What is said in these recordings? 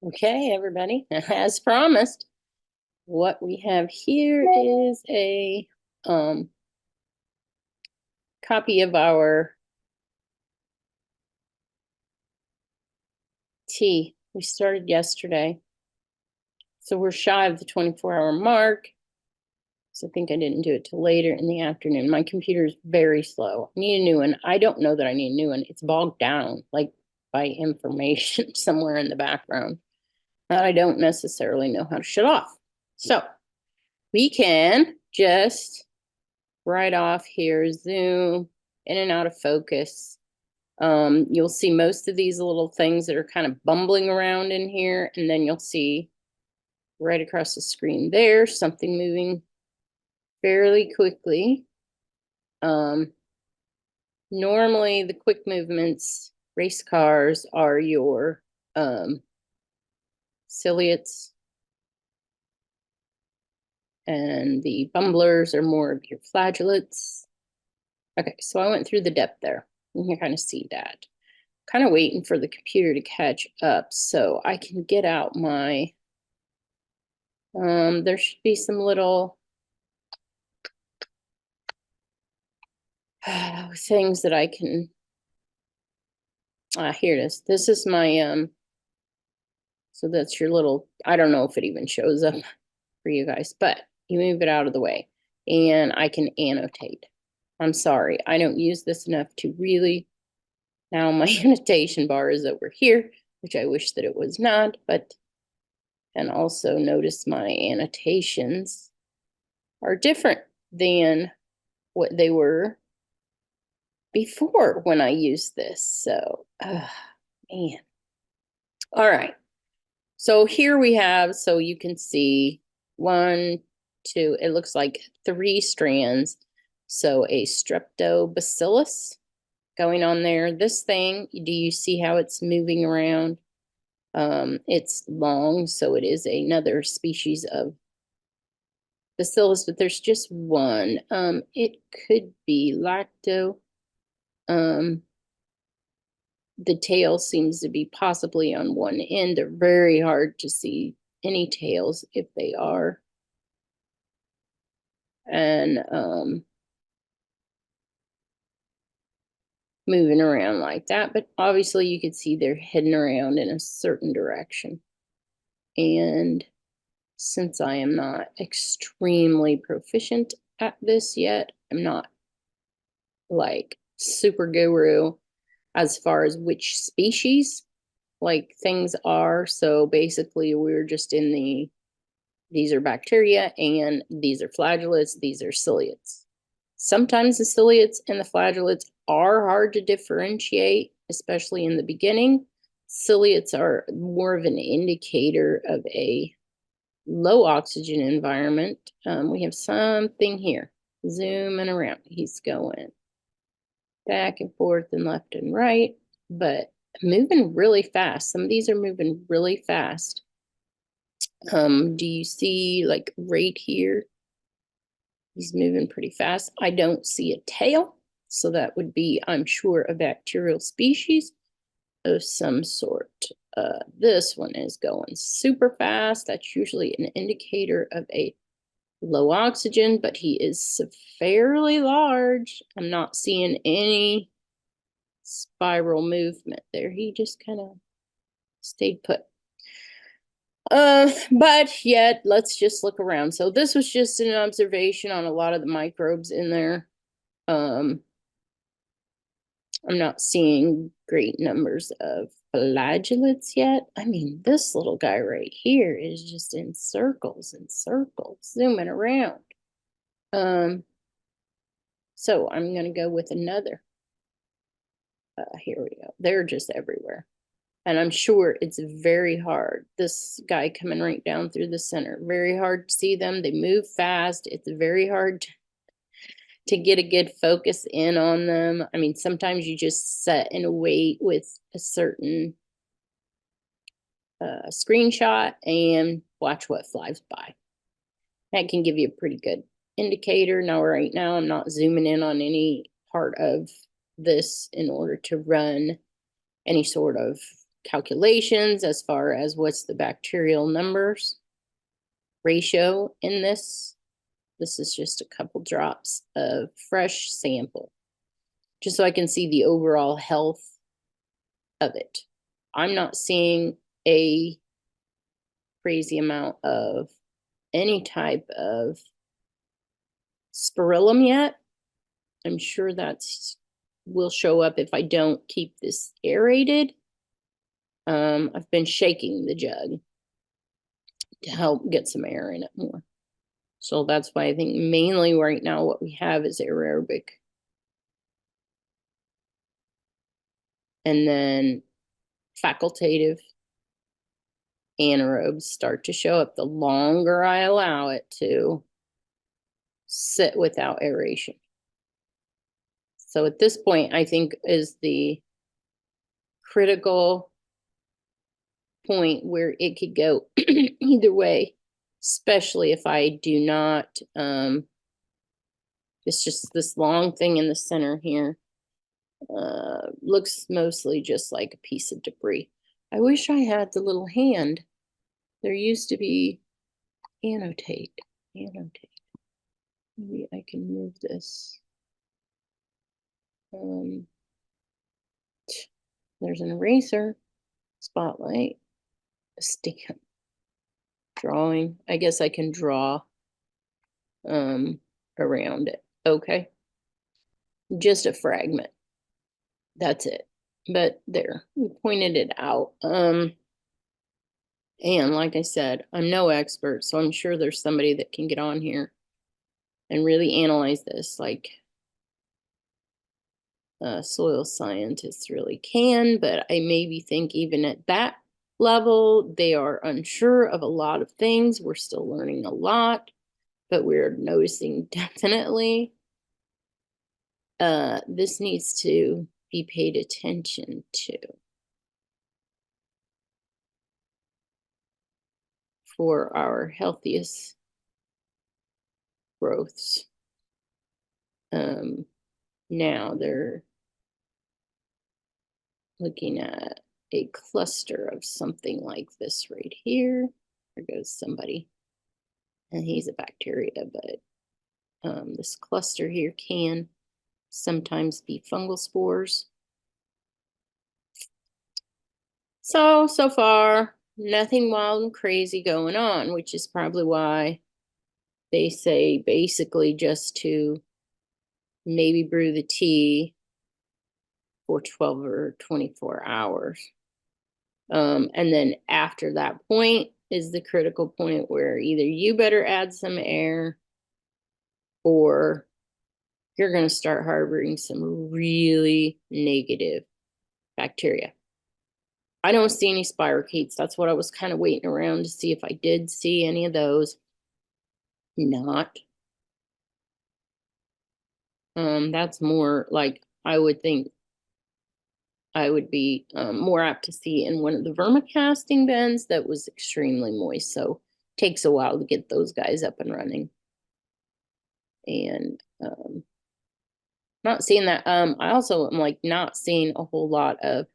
Okay, everybody, as promised, what we have here is a copy of our tea. We started yesterday, so we're shy of the 24-hour mark. So I think I didn't do it till later in the afternoon. My computer is very slow. I need a new one. I don't know that I need a new one. It's bogged down, like by information somewhere in the background that I don't necessarily know how to shut off. So we can just right off here, zoom in and out of focus. You'll see most of these little things that are kind of bumbling around in here, and then you'll see right across the screen there, something moving fairly quickly. Normally the quick movements, race cars, are your ciliates, and the bumblers are more of your flagellates. Okay, so I went through the depth there. You can kind of see that. Kind of waiting for the computer to catch up so I can get out my, there should be some little things that I can, here it is. This is my, so that's your little, I don't know if it even shows up for you guys, but you move it out of the way and I can annotate. I'm sorry, I don't use this enough to really, now my annotation bar is over here, which I wish that it was not, but, and also notice my annotations are different than what they were before when I used this. So, man. All right. So here we have, so you can see 1, 2, it looks like 3 strands. So a streptobacillus going on there. This thing, do you see how it's moving around? It's long, so it is another species of bacillus, but there's just one. It could be lacto. The tail seems to be possibly on one end. They're very hard to see any tails if they are. And moving around like that, but obviously you could see they're heading around in a certain direction. And since I am not extremely proficient at this yet, I'm not like super guru as far as which species like things are. So basically we're just in the, these are bacteria and these are flagellates, these are ciliates. Sometimes the ciliates and the flagellates are hard to differentiate, especially in the beginning. Ciliates are more of an indicator of a low oxygen environment. We have something here, zooming around. He's going back and forth and left and right, but moving really fast. Some of these are moving really fast. Do you see like right here? He's moving pretty fast. I don't see a tail, so that would be, I'm sure, a bacterial species of some sort. This one is going super fast. That's usually an indicator of a low oxygen, but he is fairly large. I'm not seeing any spiral movement there. He just kind of stayed put. But yet, let's just look around. So this was just an observation on a lot of the microbes in there. I'm not seeing great numbers of flagellates yet. I mean, this little guy right here is just in circles and circles, zooming around. So I'm gonna go with another. Here we go. They're just everywhere. And I'm sure it's very hard. This guy coming right down through the center, very hard to see them. They move fast. It's very hard to get a good focus in on them. I mean, sometimes you just set and wait with a certain screenshot and watch what flies by. That can give you a pretty good indicator. Now, right now, I'm not zooming in on any part of this in order to run any sort of calculations as far as what's the bacterial numbers ratio in this. This is just a couple drops of fresh sample, just so I can see the overall health of it. I'm not seeing a crazy amount of any type of spirillum yet. I'm sure that's will show up if I don't keep this aerated. I've been shaking the jug to help get some air in it more. So that's why I think mainly right now what we have is aerobic. And then facultative anaerobes start to show up the longer I allow it to sit without aeration. So at this point, I think is the critical point where it could go either way, especially if I do not, it's just this long thing in the center here. Looks mostly just like a piece of debris. I wish I had the little hand. There used to be annotate. Maybe I can move this. There's an eraser, spotlight, a stamp, drawing. I guess I can draw around it. Okay. Just a fragment. That's it. But there, we pointed it out. And like I said, I'm no expert, so I'm sure there's somebody that can get on here and really analyze this, like soil scientists really can, but I maybe think even at that level, they are unsure of a lot of things. We're still learning a lot, but we're noticing definitely this needs to be paid attention to for our healthiest growths. Now they're looking at a cluster of something like this right here. There goes somebody, and he's a bacteria, but this cluster here can sometimes be fungal spores. So far, nothing wild and crazy going on, which is probably why they say basically just to maybe brew the tea for 12 or 24 hours. And then after that point is the critical point where either you better add some air or you're going to start harboring some really negative bacteria. I don't see any spirochetes. That's what I was kind of waiting around to see if I did see any of those. Not. That's more like I would think I would be more apt to see in one of the vermicasting bins that was extremely moist. So it takes a while to get those guys up and running. And not seeing that. I also am like not seeing a whole lot of,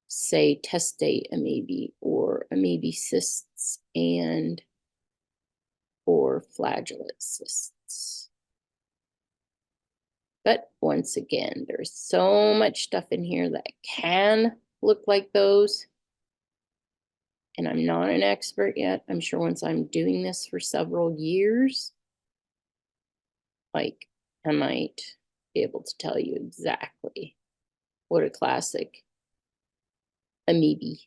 say, testate amoebae or amoebae cysts and or flagellate cysts. But once again, there's so much stuff in here that can look like those. And I'm not an expert yet. I'm sure once I'm doing this for several years, like I might be able to tell you exactly what a classic amoebae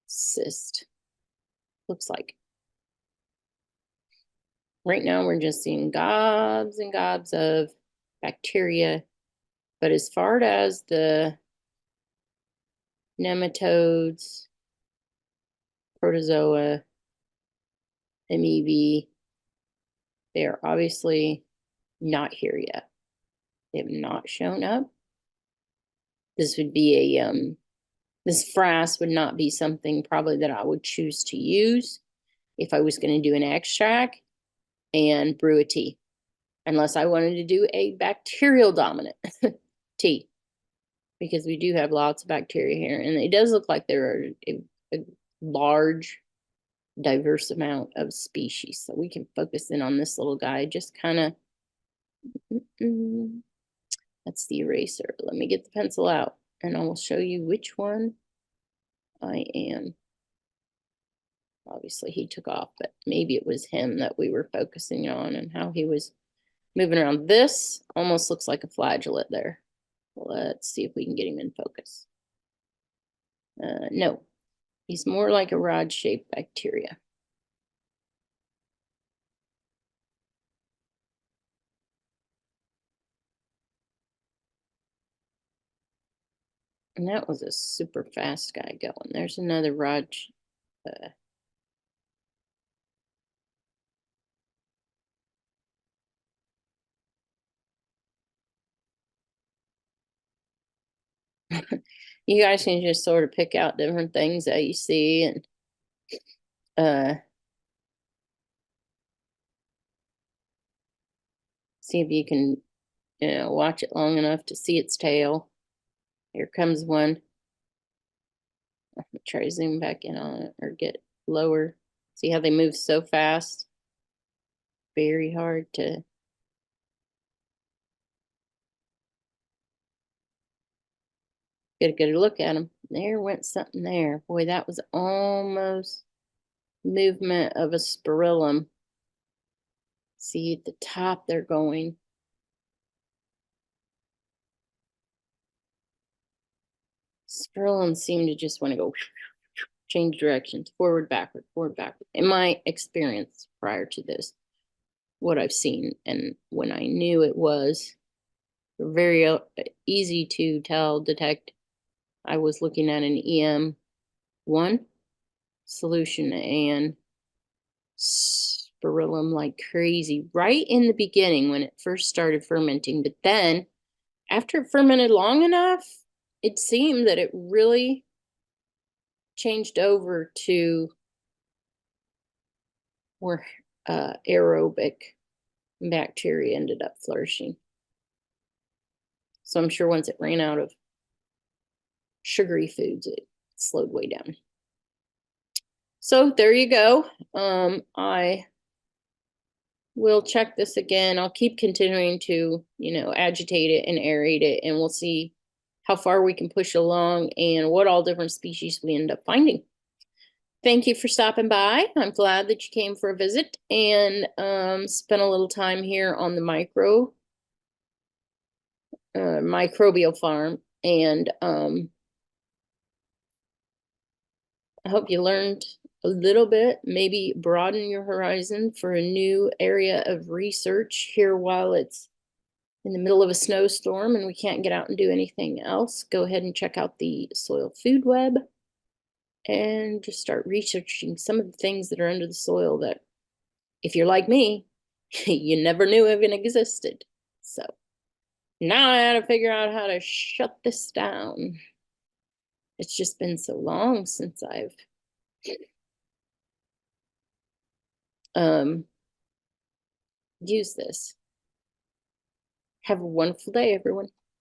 cyst looks like. Right now, we're just seeing gobs and gobs of bacteria. But as far as the nematodes, protozoa, amoebae, they are obviously not here yet. They have not shown up. This would be a, this frass would not be something probably that I would choose to use if I was going to do an extract and brew a tea, unless I wanted to do a bacterial dominant tea. because we do have lots of bacteria here, and it does look like there are a large, diverse amount of species. So we can focus in on this little guy, just kind of, that's the eraser. Let me get the pencil out, and I will show you which one I am. Obviously he took off, but maybe it was him that we were focusing on and how he was moving around. This almost looks like a flagellate there. Let's see if we can get him in focus. No, he's more like a rod-shaped bacteria. And that was a super fast guy going. There's another rod. You guys can just sort of pick out different things that you see, and see if you can, watch it long enough to see its tail. Here comes one. I'm gonna try to zoom back in on it or get lower. See how they move so fast? Very hard to get a good look at them. There went something there. Boy, that was almost movement of a spirillum. See at the top they're going. Spirillums seem to just want to go change directions, forward, backward, forward, backward. In my experience prior to this, what I've seen, and when I knew it was very easy to tell, detect, I was looking at an EM1 solution and spirillum like crazy right in the beginning when it first started fermenting. But then after it fermented long enough, it seemed that it really changed over to where aerobic bacteria ended up flourishing. So I'm sure once it ran out of sugary foods, it slowed way down. So there you go. I will check this again. I'll keep continuing to, agitate it and aerate it, and we'll see how far we can push along and what all different species we end up finding. Thank you for stopping by. I'm glad that you came for a visit and spent a little time here on the microbial farm. And I hope you learned a little bit, maybe broaden your horizon for a new area of research here while it's in the middle of a snowstorm and we can't get out and do anything else. Go ahead and check out the soil food web and just start researching some of the things that are under the soil that, if you're like me, you never knew even existed. So now I gotta figure out how to shut this down. It's just been so long since I've used this. Have a wonderful day, everyone.